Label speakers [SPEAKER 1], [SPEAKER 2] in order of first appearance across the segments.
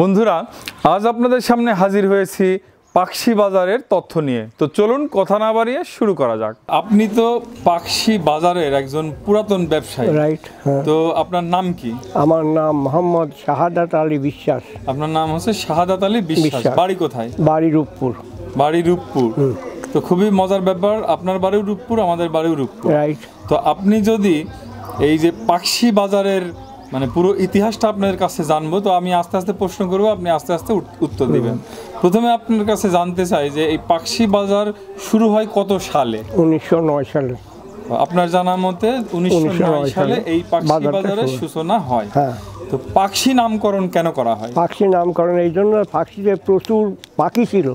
[SPEAKER 1] বন্ধুরা, আজ আপনাদের সামনে হাজির হয়েছি পাকশি বাজারের তথ্য নিয়ে। তো চলুন কথা না বাড়িয়ে শুরু করা যাক। আপনি তো পাকশি বাজারের একজন পুরাতন ব্যবসায়ী,
[SPEAKER 2] রাইট?
[SPEAKER 1] তো আপনার নাম কি?
[SPEAKER 2] আমার নাম মোহাম্মদ শাহাদাত আলী বিশ্বাস।
[SPEAKER 1] আপনার নাম হচ্ছে শাহাদাত আলী বিশ্বাস। বাড়ি কোথায়?
[SPEAKER 2] বাড়ি রূপপুর।
[SPEAKER 1] বাড়ি রূপপুর। তো খুবই মজার ব্যাপার, আপনার বাড়িও রূপপুর, আমাদের বাড়িও রূপপুর।
[SPEAKER 2] রাইট।
[SPEAKER 1] তো আপনি যদি এই যে পাকশি বাজারের মানে পুরো ইতিহাসটা আপনাদের কাছে জানবো, তো আমি আস্তে আস্তে প্রশ্ন করবো, আপনি আস্তে আস্তে উত্তর দিবেন। প্রথমে আপনার কাছে জানতে চাই যে এই পাকশি বাজার শুরু হয় কত সালে?
[SPEAKER 2] 1909 সালে।
[SPEAKER 1] আপনার জানা মতে 1909 সালে এই পাকশি বাজারের সূচনা হয়।
[SPEAKER 2] হ্যাঁ।
[SPEAKER 1] তো পাকশি নামকরণ কেন করা হয়?
[SPEAKER 2] পাকশি নামকরণ এই জন্য, পাকশিতে প্রচুর পাখি ছিল,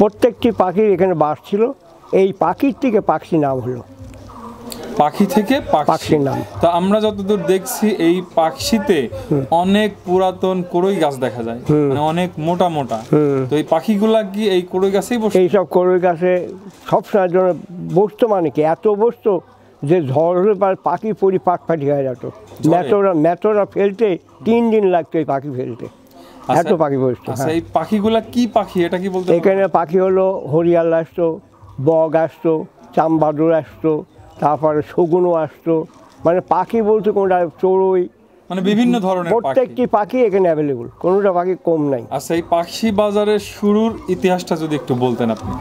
[SPEAKER 2] প্রত্যেকটি পাখির এখানে বাস ছিল, এই পাখির থেকে পাকশি নাম হলো।
[SPEAKER 1] পাখি থেকে পাকশি
[SPEAKER 2] নাম।
[SPEAKER 1] তো আমরা যতদূর দেখছি এই পাকশিতে অনেক পুরাতন কড়ই গাছ দেখা যায়, মানে অনেক মোটা মোটা। তো এই পাখিগুলা কি এই কড়ই গাছেই বসে?
[SPEAKER 2] এইসব কড়ই গাছে সবসময়ের জন্য বসতো, মানে কি এত বসতো যে ঝড় হলে পাখি পরিপাটি হয়ে যেত। ম্যাটোরা ফেলতে 3 দিন লাগতো এই পাখি ফেলতে, এত পাখি বসতো।
[SPEAKER 1] এই পাখিগুলা কি পাখি এটা কি বলতে?
[SPEAKER 2] এখানে পাখি হলো হরিয়াল আসতো, বগ আসতো, চামবাদুর আসতো, তারপরে শগুনও আসতো। মানে পাখি বলতে কোনটা চড়ুই,
[SPEAKER 1] মানে বিভিন্ন ধরনের
[SPEAKER 2] প্রত্যেকটি পাখি এখানে অ্যাভেলেবল, কোনোটা পাখি কম নাই।
[SPEAKER 1] আচ্ছা, এই পাকশি বাজারের শুরুর ইতিহাসটা যদি একটু বলতেন আপনি,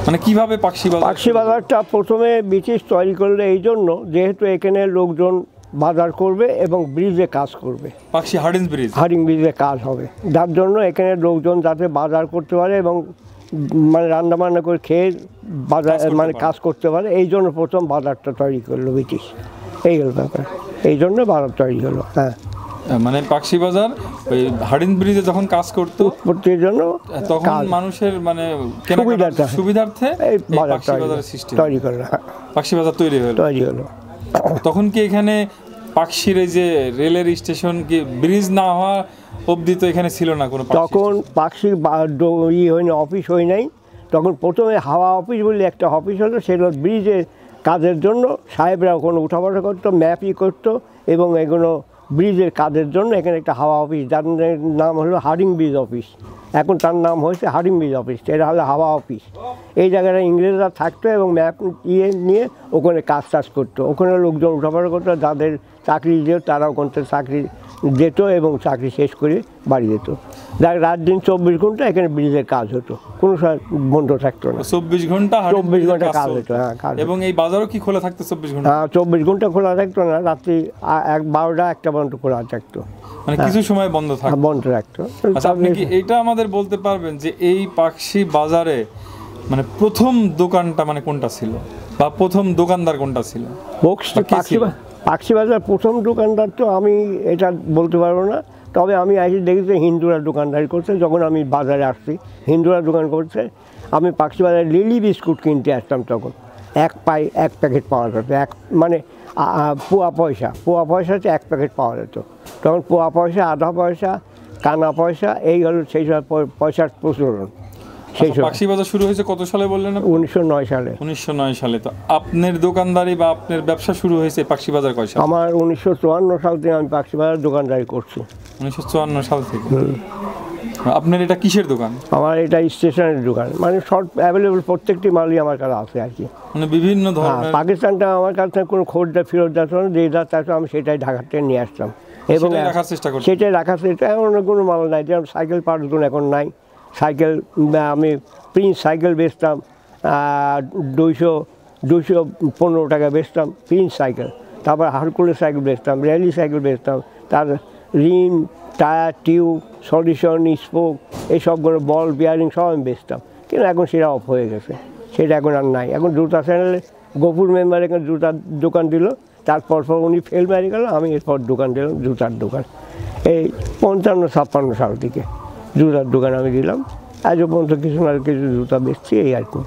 [SPEAKER 1] মানে কিভাবে পাকশি
[SPEAKER 2] বাজারটা প্রথমে ব্রিটিশ তৈরি করলে এই জন্য, যেহেতু এখানে লোকজন বাজার করবে এবং ব্রিজে কাজ করবে,
[SPEAKER 1] পাকশি হার্ডিং
[SPEAKER 2] ব্রিজে কাজ হবে, যার জন্য এখানে লোকজন যাতে বাজার করতে পারে এবং মানে রান্না বান্না করে খেয়ে বাজার মানে কাজ করতে পারে, এই জন্য প্রথম বাজারটা তৈরি করলো ব্রিটিশ। এই হলো ব্যাপার, এই জন্য বাজার তৈরি হলো। হ্যাঁ,
[SPEAKER 1] মানে পাকশি বাজার ওই হার্ডিং ব্রিজে যখন কাজ করতো
[SPEAKER 2] উৎপত্তির জন্য,
[SPEAKER 1] তখন মানুষের মানে সুবিধার্থে এই পাকশি বাজারের সৃষ্টি তৈরি করলো। পাকশি বাজার তৈরি হলো। তখন কি এখানে পাকশির এই যে রেলের স্টেশন কি ব্রিজ না হওয়া অবধি তো এখানে ছিল না কোনো?
[SPEAKER 2] তখন পাকশির হয়নি, অফিস হয় নাই। তখন প্রথমে হাওয়া অফিস বলে একটা অফিস হলো, সেটা ব্রিজের কাজের জন্য সাহেবরা ওখানে উঠাবসা করতো, ম্যাপই করতো, এবং এগুলো ব্রিজের কাজের জন্য এখানে একটা হাওয়া অফিস, যার নাম হলো হার্ডিং ব্রিজ অফিস। এখন তার নাম হয়েছে হার্ডিং ব্রিজ অফিস, এটা হলো হাওয়া অফিস। এই জায়গাটা ইংরেজরা থাকতো এবং ম্যাপ নিয়ে ওখানে কাজ করতো। ওখানে লোকজন উঠাবসা করতো, যাদের চাকরি যেত তারা ওখান থেকে চাকরি যেত এবং চাকরি শেষ করে বাড়ি যেত। রাত দিন 24 ঘন্টা এখানে ব্রিজের কাজ হতো, কোনো বন্ধ থাকতো না।
[SPEAKER 1] 24 ঘন্টা
[SPEAKER 2] কাজ হতো। হ্যাঁ,
[SPEAKER 1] এবং এই বাজারও কি খোলা থাকতো 24 ঘন্টা?
[SPEAKER 2] হ্যাঁ, 24 ঘন্টা খোলা থাকতো না, রাত্রি 12টা 1টা পর্যন্ত খোলা থাকতো,
[SPEAKER 1] মানে কিছু সময় বন্ধ
[SPEAKER 2] থাকতো।
[SPEAKER 1] আপনি কি এটা আমাদের বলতে পারবেন যে এই পাকশি বাজারে মানে প্রথম দোকানটা মানে কোনটা ছিল, বা প্রথম দোকানদার কোনটা ছিল?
[SPEAKER 2] পাকশি বাজার প্রথম দোকানদার তো আমি এটা বলতে পারবো না, তবে আমি আগে দেখেছি হিন্দুরা দোকানদারি করছে। যখন আমি বাজারে আসছি, হিন্দুরা দোকান করছে। আমি পাকশি বাজারে লিলি বিস্কুট কিনতে আসতাম, তখন 1 প্যাকেট পাওয়া যেত, মানে পোয়া পয়সাতে 1 প্যাকেট পাওয়া যেত। তখন পোয়া পয়সা, আধা পয়সা, কানা পয়সা, এই হলো সেই সময় পয়সার প্রচলন।
[SPEAKER 1] পাকশি বাজার শুরু হয়েছে কত সালে বললেন?
[SPEAKER 2] 1909 সালে।
[SPEAKER 1] 1909 সালে। তো আপনার দোকানদারি বা আপনার ব্যবসা শুরু হয়েছে পাকশি বাজার কয় সালে?
[SPEAKER 2] আমার 1954 সাল থেকে আমি পাকশি বাজার দোকানদারি করছি।
[SPEAKER 1] 1954 সাল থেকে। আপনার এটা কিসের দোকান?
[SPEAKER 2] আমার এটা স্টেশনারি দোকান, মানে সব অ্যাভেলেবল, প্রত্যেকটি মালই আমার কাছে আছে আর কি।
[SPEAKER 1] মানে বিভিন্ন ধরনের।
[SPEAKER 2] পাকিস্তানটা আমার কাছে কোনো খোঁজটা ফেরত যাচ্ছে না, যে যা চাইতো আমি সেটাই ঢাকা থেকে নিয়ে আসতাম এবং সেটাই রাখার চেষ্টা। এখন কোনো মাল নাই, যেমন সাইকেল পার্টসগুলো এখন নাই। সাইকেল আমি প্রিন্স সাইকেল বেচতাম, 215 টাকা বেচতাম প্রিন্স সাইকেল। তারপর হারকুলেস সাইকেল বেচতাম, র্যালি সাইকেল বেচতাম, তার রিম, টায়ার, টিউব, সলিউশন, স্পোক, এই সবগুলো বল, বিয়ারিং সব আমি বেচতাম। কিন্তু এখন সেটা অফ হয়ে গেছে, সেটা এখন আর নাই। এখন জুতা চ্যানেলে গফুর মেম্বার এখানে জুতার দোকান দিল, তারপর উনি ফেল মারি গেল, আমি এরপর দোকান দিলাম, জুতার দোকান। এই 55-56 সাল থেকে জুতার দোকান আমি দিলাম। আজও পর্যন্ত কিছু না কিছু জুতা বেচছি, এই আর কি।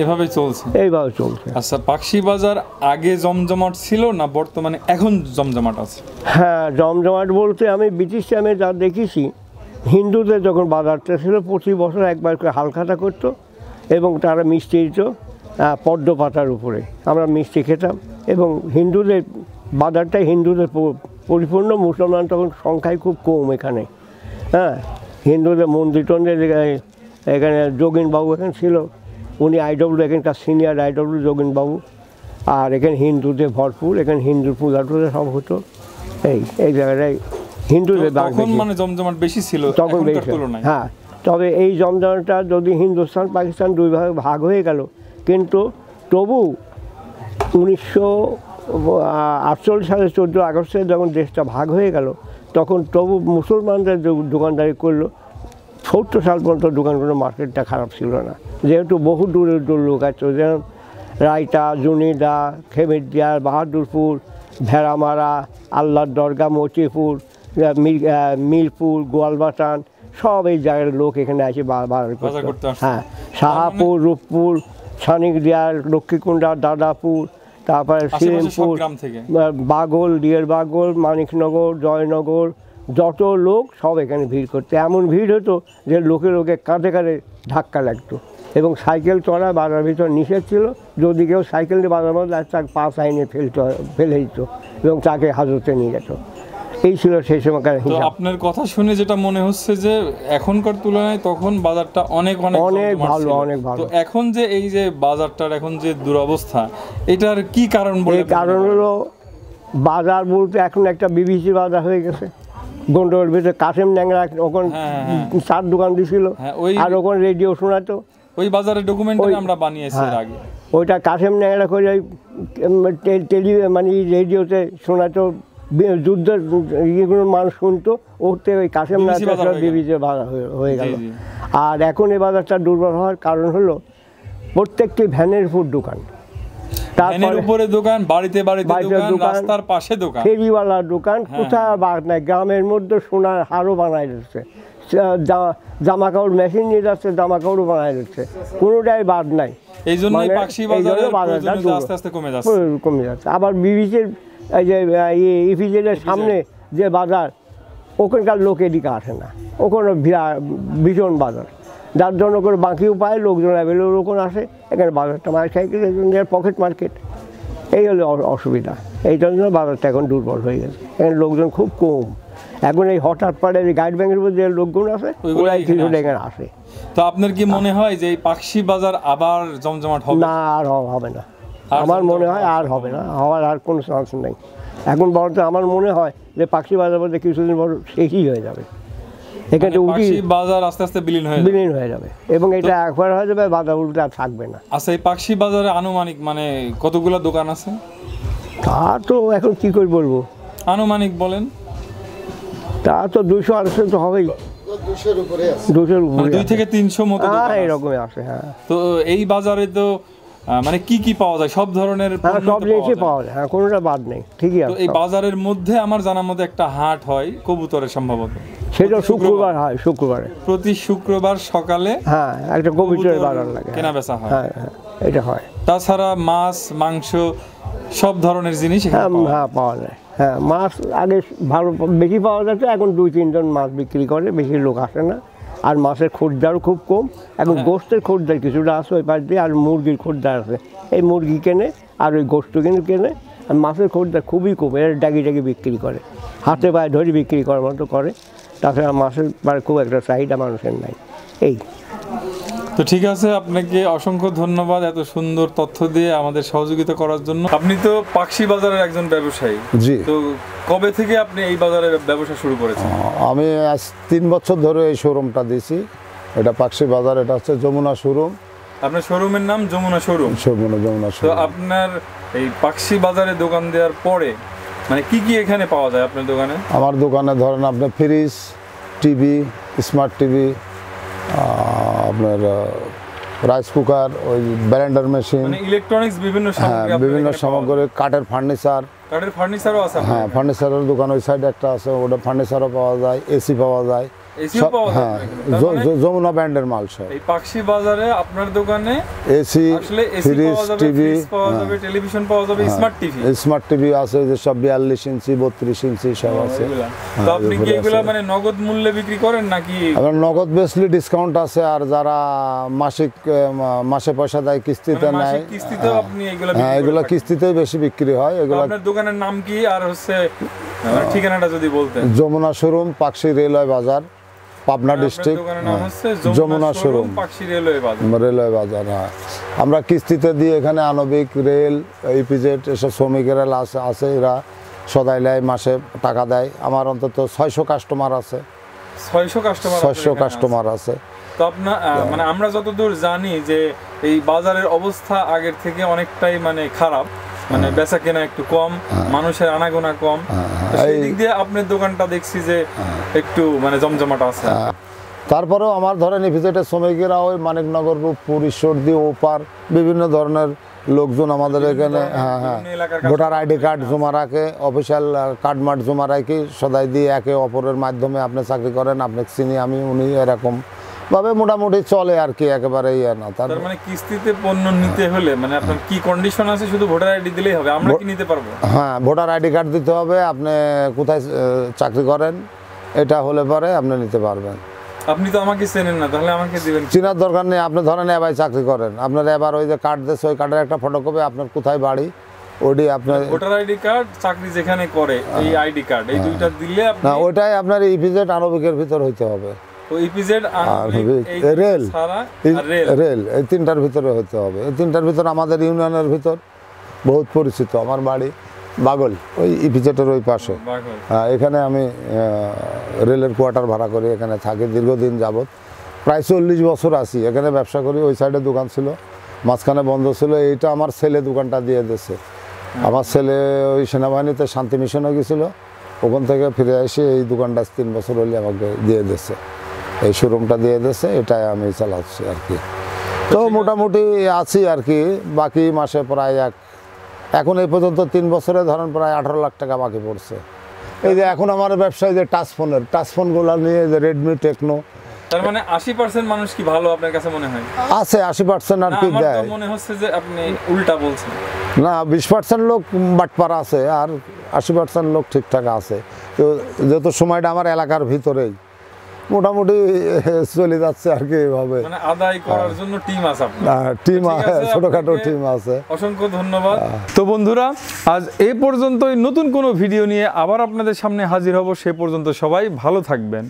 [SPEAKER 1] এইভাবে চলছে। আচ্ছা, পাকশি বাজার আগে জমজমাট ছিল না বর্তমানে এখন জমজমাট আছে?
[SPEAKER 2] হ্যাঁ, জমজমাট বলতে আমি ব্রিটিশ টাইমে যা দেখেছি, হিন্দুদের যখন বাজারটা ছিল প্রতি বছর একবার করে হালখাতা করতো এবং তারা মিষ্টি দিত পদ্ম পাতার উপরে, আমরা মিষ্টি খেতাম। এবং হিন্দুদের বাজারটাই হিন্দুদের পরিপূর্ণ, মুসলমান তখন সংখ্যায় খুব কম এখানে। হ্যাঁ, হিন্দুদের মন্দির টন্দির এখানে যোগিনবাবু এখানে ছিল, উনি আইডব্লিউ এখানকার সিনিয়র আইডব্লিউ যোগিনবাবু। আর এখানে হিন্দুদের ভরপুর, এখানে হিন্দুর পূজা টুজা সব হতো। এই জায়গাটায় হিন্দুদের
[SPEAKER 1] মানে জমজমাট বেশি ছিল
[SPEAKER 2] তখন বেশি। হ্যাঁ, তবে এই জমজমাটটা যদি হিন্দুস্তান পাকিস্তান দুই ভাগে ভাগ হয়ে গেল, কিন্তু তবু 1948 সালে 14 আগস্টে যখন দেশটা ভাগ হয়ে গেল, তখন তবু মুসলমানদের দোকানদারি করলো। 70 সাল পর্যন্ত দোকানগুলো মার্কেটটা খারাপ ছিল না, যেহেতু বহু দূরের লোক আছে, যেমন রায়তা, জুনিদা, খেমেরদিয়া, বাহাদুরপুর, ভেড়ামারা, আল্লাহর দরগা, মতিপুর, মিরপুর, গোয়ালবাটান, সব এই জায়গার লোক এখানে আসে বাজার করতে। হ্যাঁ, শাহাপুর, রূপপুর, ছানিকদিয়া, লক্ষ্মীকুণ্ডা, দাদাপুর, তারপরে শ্রীরামপুর, বাগল, ডিয়ার বাগল, মানিকনগর, জয়নগর, যত লোক সব এখানে ভিড় করতো। এমন ভিড় হতো যে লোকে কাঁধে কাঁধে ধাক্কা লাগতো। এবং সাইকেল চড়া বাজার ভিতর নিষেধ ছিল, যদি কেউ সাইকেল নিয়ে বাজার মধ্যে তাকে পাশ আইনে ফেলে দিত এবং তাকে হাজতে নিয়ে যেত। এই ছিল সেই সময়কার হিসাব।
[SPEAKER 1] আপনার কথা শুনে যেটা মনে হচ্ছে যে এখনকার তুলনায় তখন বাজারটা অনেক অনেক
[SPEAKER 2] অনেক ভালো, অনেক ভালো।
[SPEAKER 1] তো এখন যে এই যে বাজারটার এখন যে দুরবস্থা, এটার কি কারণ বলে?
[SPEAKER 2] কারণ হলো বাজার বলতে এখন একটা বিবিসি বাজার হয়ে গেছে। গন্ডোর ভিতরে কাশেম ন্যাংরা ওখানে 4 দোকান দিছিল, আর ওখানে রেডিও শোনাতো।
[SPEAKER 1] ওই বাজারের ডকুমেন্ট আমরা বানিয়েছি এর আগে।
[SPEAKER 2] ওইটা কাশেম ন্যাংরা করে মানে রেডিওতে শোনাতো, যুদ্ধের ইয়েগুলো মানুষ শুনতো, ওতে ওই কাশেম ন্যাংরা বিবিসি বাজার হয়ে গেল। আর এখন এই বাজারটা দুর্বল হওয়ার কারণ হলো প্রত্যেকটি ভ্যানের উপর দোকান,
[SPEAKER 1] তারপরে উপরে দোকান, বাড়িতে দোকান, রাস্তার পাশে দোকান,
[SPEAKER 2] ফেরিওয়ালার দোকান, কোথাও বাদ নাই। গ্রামের মধ্যে সোনার হারও বানাই দিচ্ছে, জামা কাপড় মেশিন নিয়ে যাচ্ছে, জামা কাপড়ও বানাই দিচ্ছে, কোনোটাই বাদ নাই।
[SPEAKER 1] এই জন্য পাকশি বাজারের প্রয়োজনীয়তা আস্তে আস্তে কমে যাচ্ছে।
[SPEAKER 2] আবার বিবিসির এই যে ইপিজেডের সামনে যে বাজার, ওখানকার লোক এদিকে আসে না, ওখানে ভীষণ বাজার, যার জন্য করে বাকিও পায়, লোকজন অ্যাভেলেবল ওখানে আসে, এখানে বাজারটা মার খাই পকেট মার্কেট। এই হলো অসুবিধা, এই জন্য বাজারটা এখন দুর্বল হয়ে গেছে, এখানে লোকজন খুব কম। এখন এই হঠাৎ পাড়ে গাইড ব্যাংকের মধ্যে যে লোকজন আছে, ওরাই কিছু এখানে আসে।
[SPEAKER 1] তো আপনার কি মনে হয় যে এই পাকশি বাজার আবার জমজমাট হবে?
[SPEAKER 2] না, আর হবে না, আমার মনে হয় আর হবে না, হওয়ার আর কোনো চান্স নেই। এখন বলতে আমার মনে হয় যে পাকশি বাজার বলতে কিছুদিন পর শেষই হয়ে যাবে, এখানে
[SPEAKER 1] বাজার আস্তে আস্তে বিলীন
[SPEAKER 2] হয়ে যাবে এবং এটা একবার হয়ে যাবে, বাজার উল্টে আর থাকবে না।
[SPEAKER 1] আচ্ছা, এই পাকশি বাজারে আনুমানিক মানে কতগুলো দোকান আছে?
[SPEAKER 2] তা তো এখন কি করে বলবো,
[SPEAKER 1] আনুমানিক বলেন।
[SPEAKER 2] তা তো 200-250 তো হবেই, 200-র উপরে,
[SPEAKER 1] 2 থেকে 300 মতো
[SPEAKER 2] এরকমই আছে। হ্যাঁ,
[SPEAKER 1] তো এই বাজারে তো মানে কি পাওয়া যায়? সব ধরনের
[SPEAKER 2] সব জিনিসই পাওয়া যায়, হ্যাঁ, কোনোটা বাদ নেই, ঠিকই আছে।
[SPEAKER 1] এই বাজারের মধ্যে আমার জানার মধ্যে একটা হাট হয় কবুতরের, সম্ভবত
[SPEAKER 2] সেটা শুক্রবার হয়, শুক্রবারে,
[SPEAKER 1] প্রতি শুক্রবার সকালে।
[SPEAKER 2] হ্যাঁ, একটা কবুতরের বাজার লাগে,
[SPEAKER 1] কেনা বেচা হয়।
[SPEAKER 2] হ্যাঁ, এটা হয়।
[SPEAKER 1] তাছাড়া মাছ, মাংস, সব ধরনের জিনিস
[SPEAKER 2] হ্যাঁ পাওয়া যায়। হ্যাঁ, মাছ আগে ভালো বেশি পাওয়া যেত, এখন 2-3 জন মাছ বিক্রি করে, বেশি লোক আসে না। আর মাছের খরিদ্দারও খুব কম, এখন গোস্তের খরিদ্দার কিছুটা আছে ওই পাশ দিয়ে, আর মুরগির খরিদ্দার আছে, এই মুরগি কেনে আর ওই গোস্ত কেনে। আর মাছের খরিদ্দার খুবই কম, এরা ডাকি বিক্রি করে, হাতে পায়ে ধরে বিক্রি করার মতো করে। তাছাড়া মাছের খুব একটা চাহিদা মানুষের নাই। এই
[SPEAKER 1] তো ঠিক আছে, আপনাকে অসংখ্য ধন্যবাদ এত সুন্দর তথ্য দিয়ে আমাদের সহযোগিতা করার জন্য। আপনি তো পাকশি বাজারের একজন ব্যবসায়ী।
[SPEAKER 3] জি।
[SPEAKER 1] তো কবে থেকে আপনি এই বাজারে ব্যবসা শুরু করেছেন?
[SPEAKER 3] আমি আজ 3 বছর ধরে এই শোরুমটা দিছি। এটা পাকশি বাজার, এটা হচ্ছে যমুনা শোরুম।
[SPEAKER 1] আপনার শোরুমের নাম যমুনা শোরুম?
[SPEAKER 3] যমুনা শোরুম।
[SPEAKER 1] তো আপনার এই পাকশি বাজারে দোকান দেওয়ার পরে মানে কি এখানে পাওয়া যায় আপনার দোকানে?
[SPEAKER 3] আমার দোকানে ধরেন আপনার ফ্রিজ, টিভি, স্মার্ট টিভি, আপনার রাইস কুকার, ওই ব্লেন্ডার মেশিন, মানে
[SPEAKER 1] ইলেকট্রনিক্স বিভিন্ন
[SPEAKER 3] সামগ্রী, কাঠের
[SPEAKER 1] ফার্নিচারও আছে।
[SPEAKER 3] হ্যাঁ, ফার্নিচারের দোকান ওই সাইডে একটা আছে, ওটা ফার্নিচারও পাওয়া যায়, এসি পাওয়া যায়। হ্যাঁ, যমুনা ব্র্যান্ডের মাল সব।
[SPEAKER 1] এই পাকশি বাজারে আপনার দোকানে
[SPEAKER 3] এসি, ফ্রিজ, টিভি
[SPEAKER 1] পাওয়া যাবে, টেলিভিশন পাওয়া যাবে,
[SPEAKER 3] স্মার্ট টিভি আছে, যে সব 42 ইঞ্চি 32 ইঞ্চি সব আছে।
[SPEAKER 1] তো আপনি কি এগুলা মানে নগদ মূল্যে বিক্রি করেন নাকি?
[SPEAKER 3] আবার নগদ বেসলি ডিসকাউন্ট আছে, আর যারা মাসে পয়সা দেয়, কিস্তিতে নেয়,
[SPEAKER 1] কিস্তিতেও আপনি এগুলা?
[SPEAKER 3] হ্যাঁ, এগুলা কিস্তিতেই বেশি বিক্রি হয়। এগুলা।
[SPEAKER 1] আপনার দোকানের নাম কি আর হচ্ছে ঠিকানাটা যদি বলতেন?
[SPEAKER 3] যমুনা শোরুম, পাকশি রেলওয়ে বাজার, Pabna district, Jamuna showroom,
[SPEAKER 1] Pakshi railway
[SPEAKER 3] বাজার। হ্যাঁ, আমরা কিস্তিতে দিয়ে এখানে আণবিক, রেল, ইপিজেড এসব শ্রমিকেরা আছে, এরা সদাই লাই মাসে টাকা দেয়। আমার অন্তত 600 কাস্টমার আছে। 600 কাস্টমার আছে।
[SPEAKER 1] তো আপনার মানে আমরা যতদূর জানি যে এই বাজারের অবস্থা আগের থেকে অনেকটাই মানে খারাপ, মানে বেচা কেনা একটু কম, মানুষের আনাগোনা কম। সেই দিক দিয়ে আপনার দোকানটা দেখছি যে একটু মানে জমজমাট আছে।
[SPEAKER 3] তারপরেও আমার ধরেন ইপিজেডের শ্রমিকেরা ওই মানিকনগর, রূপপুর, ঈশ্বরদী, ওপার বিভিন্ন ধরনের লোকজন আমাদের এখানে ভোটার আইডি কার্ড জমা রাখে, অফিসিয়াল কার্ড মার্ট জমা রাখি, সদাই দিয়ে একে অপরের মাধ্যমে আপনি চাকরি করেন, আপনি চিনি, আমি উনি, এরকম ভাবে মোটামুটি চলে আর কি, একেবারে ইয়ে না।
[SPEAKER 1] তার মানে কিস্তিতে পণ্য নিতে হলে মানে আপনার কি কন্ডিশন আছে? শুধু ভোটার আইডি দিলেই হবে? আমরা কি নিতে পারবো?
[SPEAKER 3] হ্যাঁ, ভোটার আইডি কার্ড দিতে হবে, আপনি কোথায় চাকরি করেন এটা হলে পরে আপনি নিতে পারবেন।
[SPEAKER 1] আপনি তো আমাকে চেনেন না, তাহলে আমাকে দিবেন?
[SPEAKER 3] চেনার দরকার নেই। আপনি ধরেন এবার চাকরি করেন, আপনার এবার ওই যে কার্ড দিয়েছে, ওই কার্ডের একটা ফটোকপি, আপনার কোথায় বাড়ি ওইটি আপনার
[SPEAKER 1] ভোটার আইডি কার্ড, চাকরি যেখানে করে এই আইডি কার্ড, এই দুইটা দিলে আপনি
[SPEAKER 3] না, ওইটাই আপনার ইপিজেড আণবিকের ভিতর হইতে হবে।
[SPEAKER 1] ইপিজেড
[SPEAKER 3] রেল, রেল, এই তিনটার ভিতরে হইতে হবে। এই তিনটার ভিতর আমাদের ইউনিয়নের ভিতর বহুত পরিচিত। আমার বাড়ি বাগল, ওই ইপিজেডের ওই পাশে। এখানে আমি রেলের কোয়ার্টার ভাড়া করি, এখানে থাকি দীর্ঘদিন যাবৎ, প্রায় 40 বছর আছি এখানে ব্যবসা করি। ওই সাইডে দোকান ছিল, মাঝখানে বন্ধ ছিল, এইটা আমার ছেলে দোকানটা দিয়ে দিয়েছে। আমার ছেলে ওই সেনাবাহিনীতে শান্তি মিশনে গেছিল, ওখান থেকে ফিরে এসে এই দোকানটা 3 বছর হলে আমাকে দিয়ে দিয়েছে, এই শোরুমটা দিয়ে দিয়েছে, এটাই আমি চালাচ্ছি আর কি। তো মোটামুটি আছি আর কি। বাকি মাসে প্রায় এখন এই পর্যন্ত 3 বছরে ধরেন প্রায় 18 লাখ টাকা বাকি পড়ছে। এই যে এখন আমার ব্যবসায় যে টাচ ফোনগুলো নিয়ে, যে রেডমি, টেকনো।
[SPEAKER 1] তার মানে 80% মানুষ কি ভালো আপনার কাছে মনে হয়?
[SPEAKER 3] আছে 80% আর কি দেয়।
[SPEAKER 1] আমার মনে হচ্ছে যে আপনি উল্টা বলছেন।
[SPEAKER 3] না, 20% লোক বাটপাড়া আছে আর 80% লোক ঠিকঠাক আছে। তো যত সময়টা আমার এলাকার ভিতরেই মোটামুটি চলে যাচ্ছে আর কি এভাবে।
[SPEAKER 1] মানে আদায় করার জন্য টিম আছে আপনার?
[SPEAKER 3] টিম আছে, ছোটখাটো টিম আছে।
[SPEAKER 1] অসংখ্য ধন্যবাদ। তো বন্ধুরা, আজ এই পর্যন্তই। নতুন কোনো ভিডিও নিয়ে আবার আপনাদের সামনে হাজির হব। সে পর্যন্ত সবাই ভালো থাকবেন।